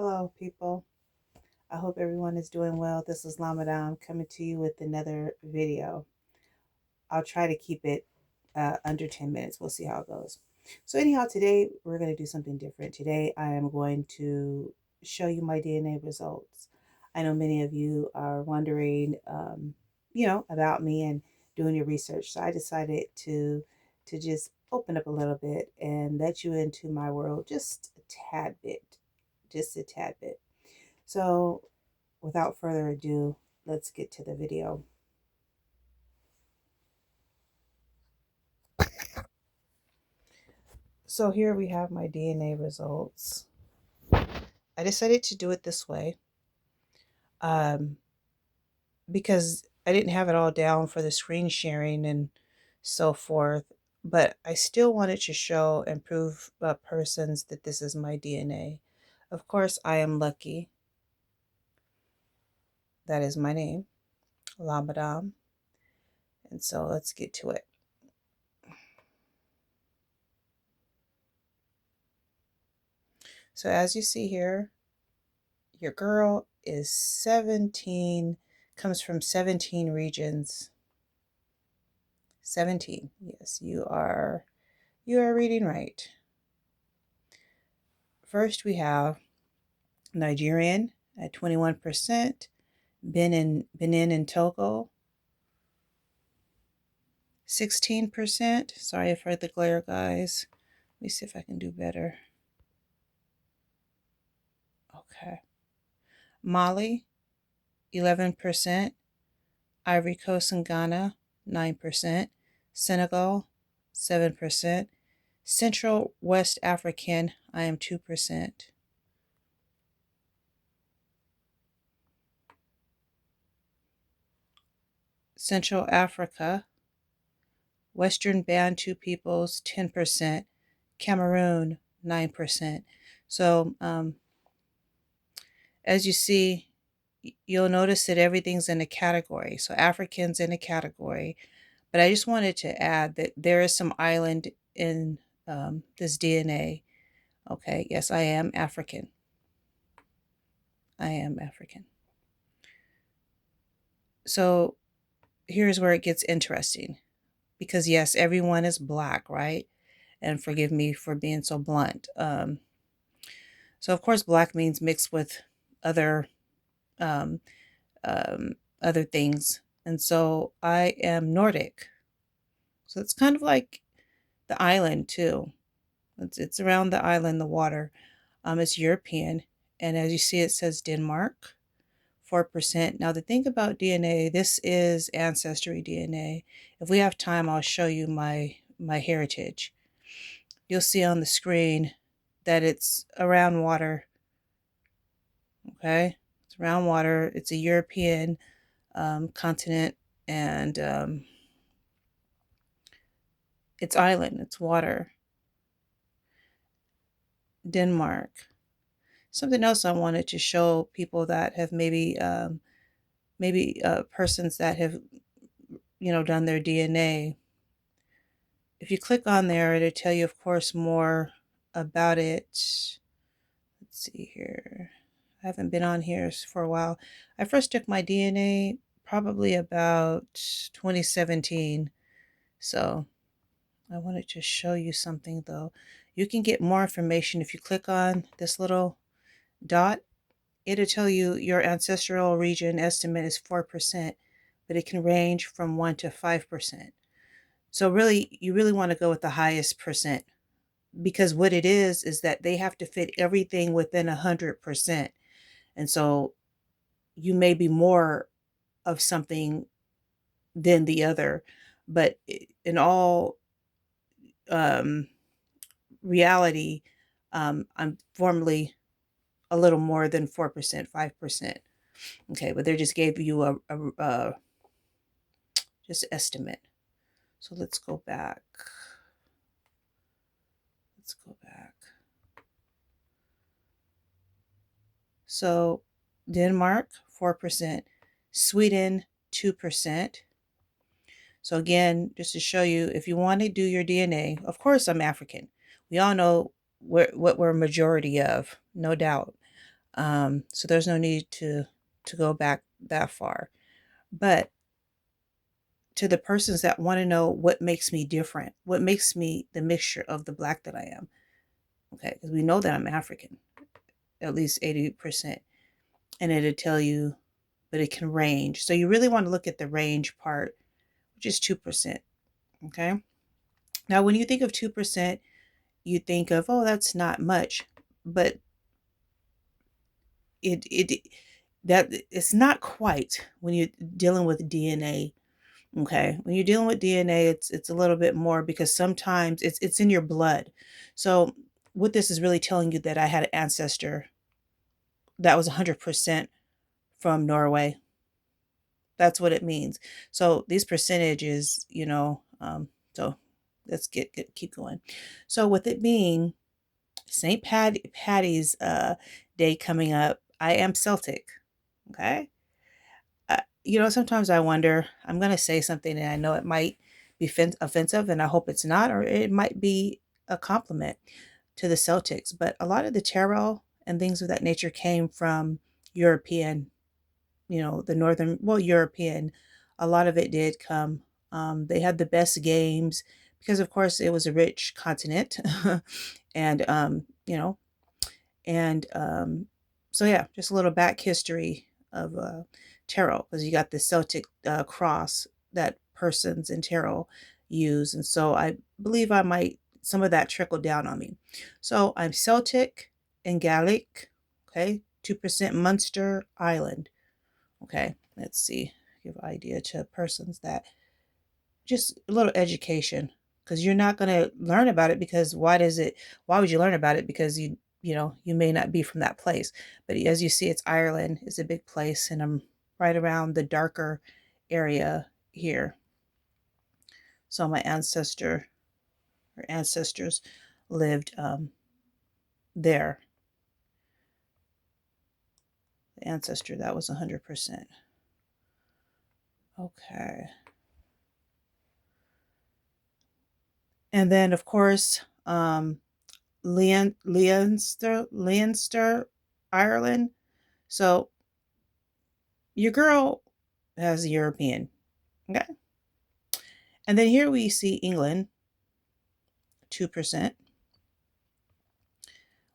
Hello, people. I hope everyone is doing well. This is Lamadam coming to you with another video. I'll try to keep it under 10 minutes. We'll see how it goes. So anyhow, today we're going to do something different. Today I am going to show you my DNA results. I know many of you are wondering, about me and doing your research. So I decided to just open up a little bit and let you into my world just a tad bit, just a tad bit. So without further ado, let's get to the video. So here we have my DNA results. I decided to do it this way because I didn't have it all down for the screen sharing and so forth, but I still wanted to show and prove persons that this is my DNA. Of course, I am Lucky. That is my name, Lamadam. And so let's get to it. So as you see here, your girl is 17, comes from 17 regions. 17. Yes, you are reading right. First we have Nigerian at 21%, Benin and Togo 16%. Sorry for the glare, guys. Let me see if I can do better. Okay. Mali 11%, Ivory Coast and Ghana 9%, Senegal 7%, Central West African, I am 2%. Central Africa, Western Bantu peoples 10%, Cameroon 9%. So as you see, you'll notice that everything's in a category. So Africans in a category. But I just wanted to add that there is some island in this DNA. Okay, yes, I am African. I am African. So here's where it gets interesting. Because yes, everyone is black, right? And forgive me for being so blunt. So of course, black means mixed with other um, other things. And so I am Nordic. So it's kind of like the island too. It's around the island, the water. It's European. And as you see, it says Denmark, 4%. Now the thing about DNA, this is ancestry DNA. If we have time, I'll show you my heritage. You'll see on the screen that it's around water. Okay, it's around water. It's a European continent, and it's island. It's water. Denmark. Something else I wanted to show people that have maybe persons that have done their DNA. If you click on there, it'll tell you, of course, more about it. Let's see here. I haven't been on here for a while. I first took my DNA probably about 2017. So I wanted to show you something though. You can get more information if you click on this little dot. It'll tell you your ancestral region estimate is 4%, but it can range from 1 to 5%. So really, you really want to go with the highest percent, because what it is that they have to fit everything within 100%. And so you may be more of something than the other, but in all reality, I'm formally a little more than 4%, 5%. Okay, but they just gave you a just estimate. So let's go back. Let's go back. So Denmark, 4%, Sweden, 2%. So again, just to show you, if you want to do your DNA, of course I'm African. We all know what we're a majority of, no doubt. So there's no need to go back that far. But to the persons that want to know what makes me different, what makes me the mixture of the black that I am, okay, because we know that I'm African, at least 80%, and it'll tell you, but it can range. So you really want to look at the range part, which is 2%. Okay. Now, when you think of 2%, you think of, oh, that's not much, but it that it's not quite when you're dealing with DNA. Okay, when you're dealing with DNA, it's a little bit more because sometimes it's in your blood. So what this is really telling you that I had an ancestor that was 100% from Norway. That's what it means. So these percentages, so let's keep going. So with it being St. Patty's Day coming up, I am Celtic. Okay. Sometimes I wonder, I'm going to say something and I know it might be offensive and I hope it's not, or it might be a compliment to the Celtics. But a lot of the tarot and things of that nature came from European, the Northern, well, European. A lot of it did come. They had the best games because, of course, it was a rich continent. and, and so, yeah, just a little back history of tarot because you got the Celtic cross that persons in tarot use. And so I believe some of that trickled down on me. So I'm Celtic and Gaelic, okay, 2% Munster Island. Okay, let's see, give idea to persons that just a little education because you're not going to learn about it because why would you learn about it because you may not be from that place. But as you see, it's Ireland is a big place and I'm right around the darker area here. So my ancestors lived there. The ancestor that was 100%. Okay. And then of course Leinster, Ireland. So your girl has European. Okay. And then here we see England, 2%,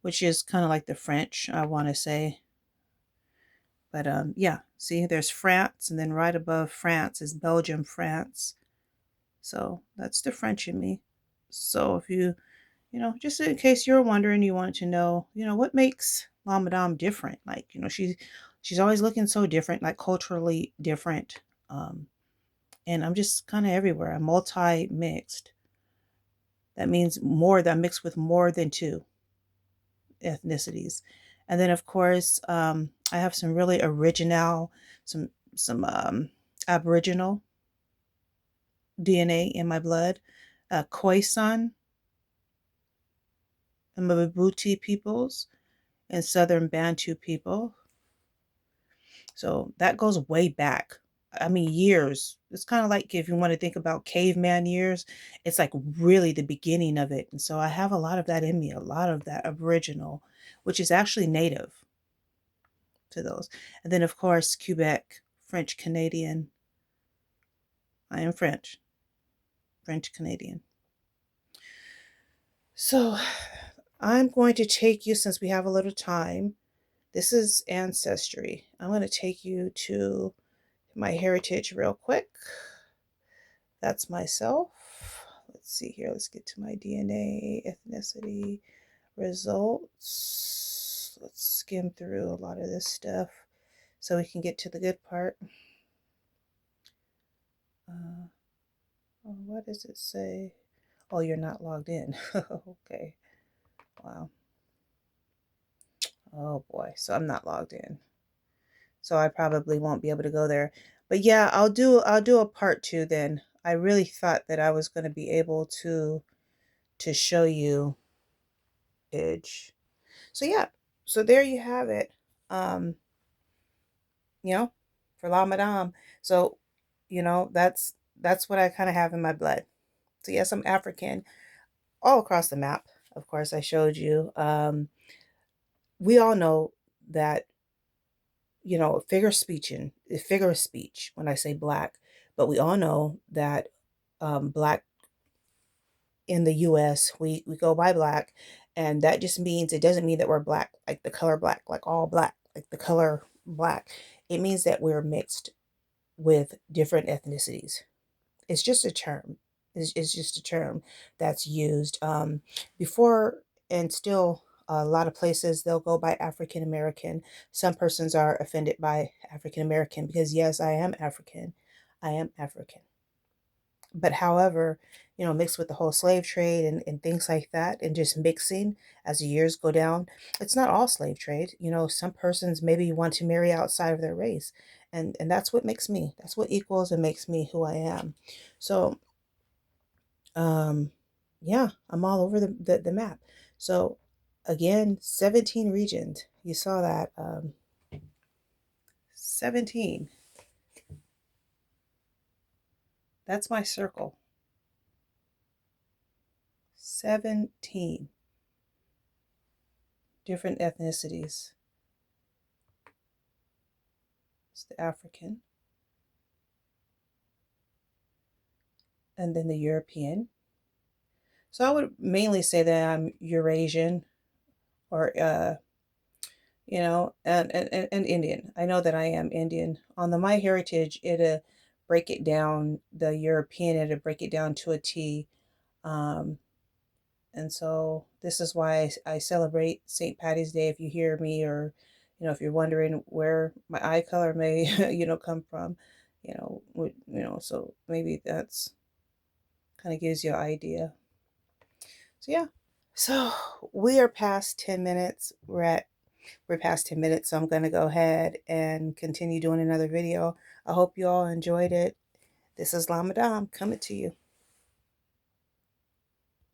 which is kind of like the French, I want to say. But yeah, see, there's France, and then right above France is Belgium, France. So that's the French in me. So if just in case you're wondering, you want to know, what makes La Madame different? Like, she's always looking so different, like culturally different. And I'm just kind of everywhere. I'm multi-mixed. That means more that I'm mixed with more than two ethnicities. And then of course, I have some really original, some Aboriginal DNA in my blood. Khoisan and Mabuti peoples and Southern Bantu people. So that goes way back. I mean, years. It's kind of like if you want to think about caveman years, it's like really the beginning of it. And so I have a lot of that in me, a lot of that Aboriginal, which is actually native to those. And then, of course, Quebec, French Canadian. I am French Canadian. So I'm going to take you, since we have a little time, this is Ancestry. I'm going to take you to my heritage real quick. That's myself. Let's see here. Let's get to my DNA, ethnicity, results. Let's skim through a lot of this stuff so we can get to the good part. What does it say? Oh, you're not logged in. Okay. Wow. Oh boy. So I'm not logged in. So I probably won't be able to go there. But yeah, I'll do a part 2 then. I really thought that I was going to be able to show you Edge. So yeah. So there you have it. Um, for La Madame. So, that's what I kind of have in my blood. So yes, I'm African all across the map. Of course, I showed you. We all know that, you know, figure of speech when I say black, but we all know that black in the US, we go by black, and that just means, it doesn't mean that we're black, like the color black, like all black, like the color black. It means that we're mixed with different ethnicities. It's just a term. It's just a term that's used. Before, and still a lot of places they'll go by African American. Some persons are offended by African American because yes, I am African. I am African. But however, you know, mixed with the whole slave trade and things like that, and just mixing as the years go down, it's not all slave trade. You know, some persons maybe want to marry outside of their race. And that's what makes me, that's what equals and makes me who I am. So um yeah, I'm all over the map. So again, 17 regions. You saw that. 17. That's my circle. 17 different ethnicities. It's the African, and then the European. So I would mainly say that I'm Eurasian, or you know, and Indian. I know that I am Indian. On the My Heritage, it'll break it down. The European, it'll break it down to a T. Um, and so this is why I celebrate St. Patty's Day. If you hear me, or you know, if you're wondering where my eye color may you know come from, you know, so maybe that's kind of gives you an idea. So yeah. So we are past 10 minutes. We're past 10 minutes, so I'm gonna go ahead and continue doing another video. I hope you all enjoyed it. This is Lamadam coming to you.